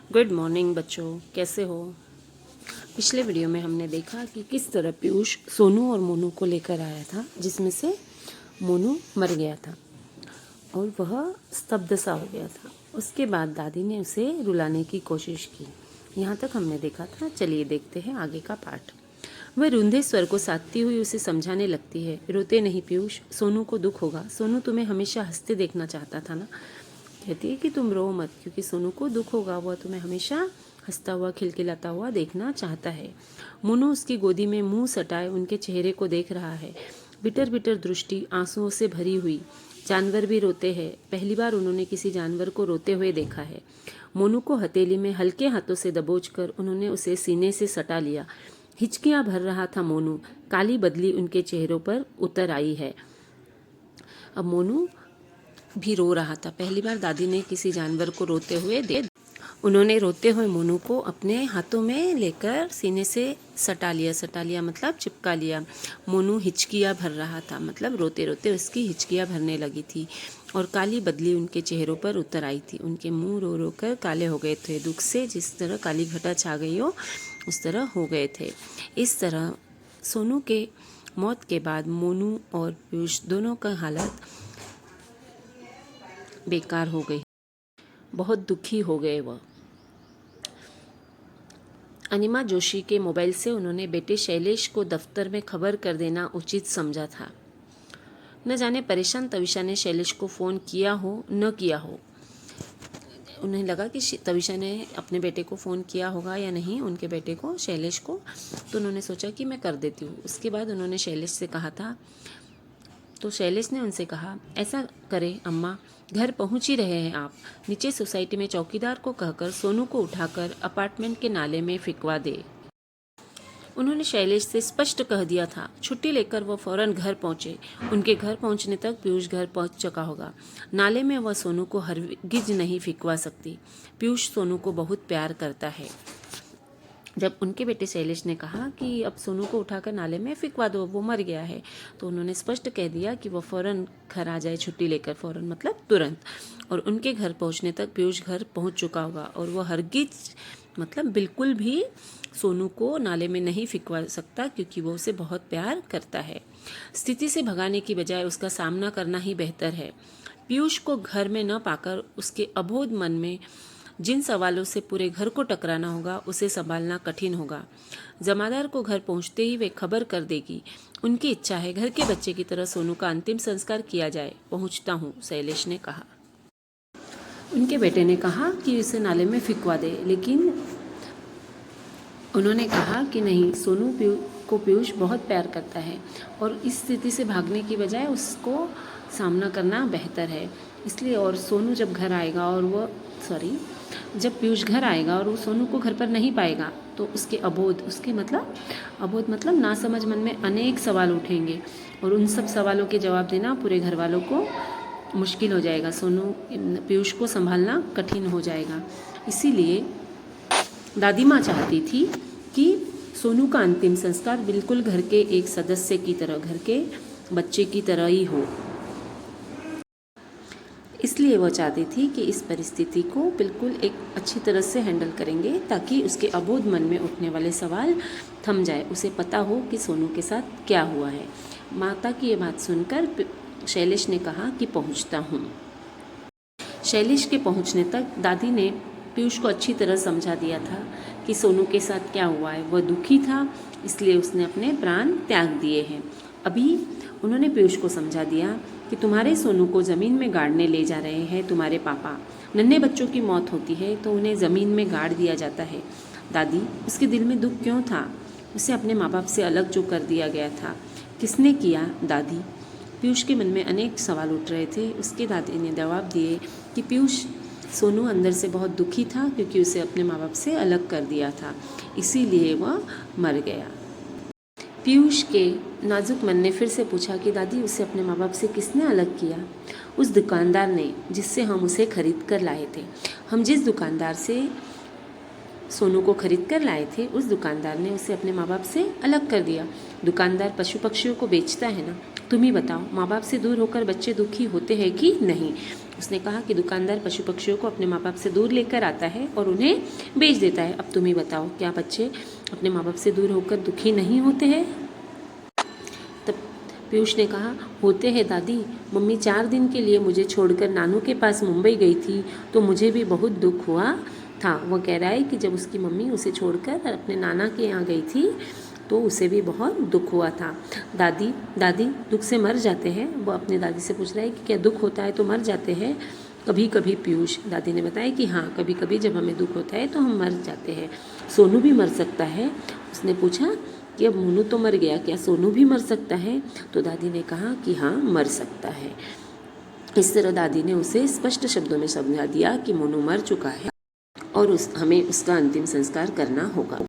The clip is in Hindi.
गुड मॉर्निंग बच्चों, कैसे हो। पिछले वीडियो में हमने देखा कि किस तरह पीयूष सोनू और मोनू को लेकर आया था, जिसमें से मोनू मर गया था और वह स्तब्ध सा हो गया था। उसके बाद दादी ने उसे रुलाने की कोशिश की। यहाँ तक हमने देखा था। चलिए देखते हैं आगे का पार्ट। वह रूंधे स्वर को साधती हुई उसे समझाने लगती है, रोते नहीं पीयूष, सोनू को दुख होगा। सोनू तुम्हें हमेशा हंसते देखना चाहता था ना। कहती है कि तुम रो मत, क्योंकि सोनू को दुख होगा, वह तुम्हें हमेशा हंसता हुआ खिलखिलाता हुआ देखना चाहता है। मोनू उसकी गोदी में मुंह सटाए उनके चेहरे को देख रहा है, बिटर बिटर दृष्टि आंसुओं से भरी हुई। जानवर भी रोते हैं, पहली बार उन्होंने किसी जानवर को रोते हुए देखा है। मोनू को हथेली में हल्के हाथों से दबोचकर उन्होंने उसे सीने से सटा लिया। हिचकियां भर रहा था मोनू, काली बदली उनके चेहरों पर उतर आई है। अब मोनू भी रो रहा था। पहली बार दादी ने किसी जानवर को रोते हुए उन्होंने रोते हुए मोनू को अपने हाथों में लेकर सीने से सटा लिया मतलब चिपका लिया। मोनू हिचकियाँ भर रहा था, मतलब रोते रोते उसकी हिचकियाँ भरने लगी थी और काली बदली उनके चेहरों पर उतर आई थी। उनके मुंह रो रो कर काले हो गए थे, दुख से जिस तरह काली घटा छा गई हो उस तरह हो गए थे। इस तरह सोनू के मौत के बाद मोनू और पीयूष दोनों का हालत बेकार हो गई, बहुत दुखी हो गए वह। अनिमा जोशी के मोबाइल से उन्होंने बेटे शैलेश को दफ्तर में खबर कर देना उचित समझा था। न जाने परेशान तविशा ने शैलेश को फ़ोन किया हो न किया हो। उन्हें लगा कि तविशा ने अपने बेटे को फ़ोन किया होगा या नहीं, उनके बेटे को, शैलेश को, तो उन्होंने सोचा कि मैं कर देती हूँ। उसके बाद उन्होंने शैलेश से कहा था, तो शैलेश ने उनसे कहा, ऐसा करें अम्मा, घर पहुंच ही रहे हैं आप, नीचे सोसाइटी में चौकीदार को कहकर सोनू को उठाकर अपार्टमेंट के नाले में फिकवा दे। उन्होंने शैलेश से स्पष्ट कह दिया था। छुट्टी लेकर वह फौरन घर पहुंचे। उनके घर पहुंचने तक पीयूष घर पहुंच चुका होगा। नाले में वह सोनू को हरगिज नहीं फिकवा सकती। पीयूष सोनू को बहुत प्यार करता है। जब उनके बेटे शैलेश ने कहा कि अब सोनू को उठाकर नाले में फिकवा दो, वो मर गया है, तो उन्होंने स्पष्ट कह दिया कि वो फ़ौरन घर आ जाए, छुट्टी लेकर, फ़ौरन मतलब तुरंत। और उनके घर पहुंचने तक पीयूष घर पहुंच चुका होगा और वह हरगिज मतलब बिल्कुल भी सोनू को नाले में नहीं फिकवा सकता, क्योंकि वो उसे बहुत प्यार करता है। स्थिति से भगाने की बजाय उसका सामना करना ही बेहतर है। पीयूष को घर में न पाकर उसके अबोध मन में जिन सवालों से पूरे घर को टकराना होगा, उसे संभालना कठिन होगा। जमादार को घर पहुंचते ही वे खबर कर देगी। उनकी इच्छा है घर के बच्चे की तरह सोनू का अंतिम संस्कार किया जाए। पहुंचता हूँ, शैलेश ने कहा। उनके बेटे ने कहा कि उसे नाले में फिकवा दे, लेकिन उन्होंने कहा कि नहीं, सोनू को पीयूष बहुत प्यार करता है और इस स्थिति से भागने की बजाय उसको सामना करना बेहतर है। इसलिए, और सोनू जब घर आएगा और वो जब पीयूष घर आएगा और वो सोनू को घर पर नहीं पाएगा, तो उसके अबोध मतलब नासमझ मन में अनेक सवाल उठेंगे और उन सब सवालों के जवाब देना पूरे घर वालों को मुश्किल हो जाएगा। पीयूष को संभालना कठिन हो जाएगा। इसीलिए दादी माँ चाहती थी कि सोनू का अंतिम संस्कार बिल्कुल घर के एक सदस्य की तरह, घर के बच्चे की तरह ही हो। इसलिए वह चाहती थी कि इस परिस्थिति को बिल्कुल एक अच्छी तरह से हैंडल करेंगे, ताकि उसके अबोध मन में उठने वाले सवाल थम जाए, उसे पता हो कि सोनू के साथ क्या हुआ है। माता की ये बात सुनकर शैलेश ने कहा कि पहुंचता हूँ। शैलेश के पहुंचने तक दादी ने पीयूष को अच्छी तरह समझा दिया था कि सोनू के साथ क्या हुआ है। वह दुखी था, इसलिए उसने अपने प्राण त्याग दिए हैं। अभी उन्होंने पीयूष को समझा दिया कि तुम्हारे सोनू को ज़मीन में गाड़ने ले जा रहे हैं तुम्हारे पापा। नन्हे बच्चों की मौत होती है तो उन्हें ज़मीन में गाड़ दिया जाता है। दादी, उसके दिल में दुख क्यों था? उसे अपने माँ बाप से अलग जो कर दिया गया था, किसने किया दादी? पीयूष के मन में अनेक सवाल उठ रहे थे। उसके दादी ने जवाब दिए कि सोनू अंदर से बहुत दुखी था, क्योंकि उसे अपने माँ बाप से अलग कर दिया था, इसीलिए वह मर गया। पीयूष के नाजुक मन ने फिर से पूछा कि दादी, उसे अपने माँ बाप से किसने अलग किया? उस दुकानदार ने, जिससे हम उसे खरीद कर लाए थे। हम जिस दुकानदार से सोनू को खरीद कर लाए थे, उस दुकानदार ने उसे अपने माँ बाप से अलग कर दिया। दुकानदार पशु पक्षियों को बेचता है ना, तुम ही बताओ, माँ बाप से दूर होकर बच्चे दुखी होते हैं कि नहीं? उसने कहा कि दुकानदार पशु पक्षियों को अपने माँ बाप से दूर लेकर आता है और उन्हें बेच देता है। अब तुम ही बताओ, क्या बच्चे अपने माँ बाप से दूर होकर दुखी नहीं होते हैं? तब पीयूष ने कहा, होते हैं दादी। मम्मी 4 दिन के लिए मुझे छोड़कर नानू के पास मुंबई गई थी तो मुझे भी बहुत दुख हुआ था। वह कह रहा है कि जब उसकी मम्मी उसे छोड़कर अपने नाना के यहाँ गई थी तो उसे भी बहुत दुख हुआ था। दादी दादी दुख से मर जाते हैं? वो अपनी दादी से पूछ रहा है कि क्या दुख होता है तो मर जाते हैं? कभी कभी पीयूष। दादी ने बताया कि हाँ, कभी कभी जब हमें दुख होता है तो हम मर जाते हैं। सोनू भी मर सकता है? उसने पूछा कि अब मोनू तो मर गया, क्या सोनू भी मर सकता है? तो दादी ने कहा कि हाँ, मर सकता है। इस तरह दादी ने उसे स्पष्ट शब्दों में समझा दिया कि मोनू मर चुका है और हमें उसका अंतिम संस्कार करना होगा।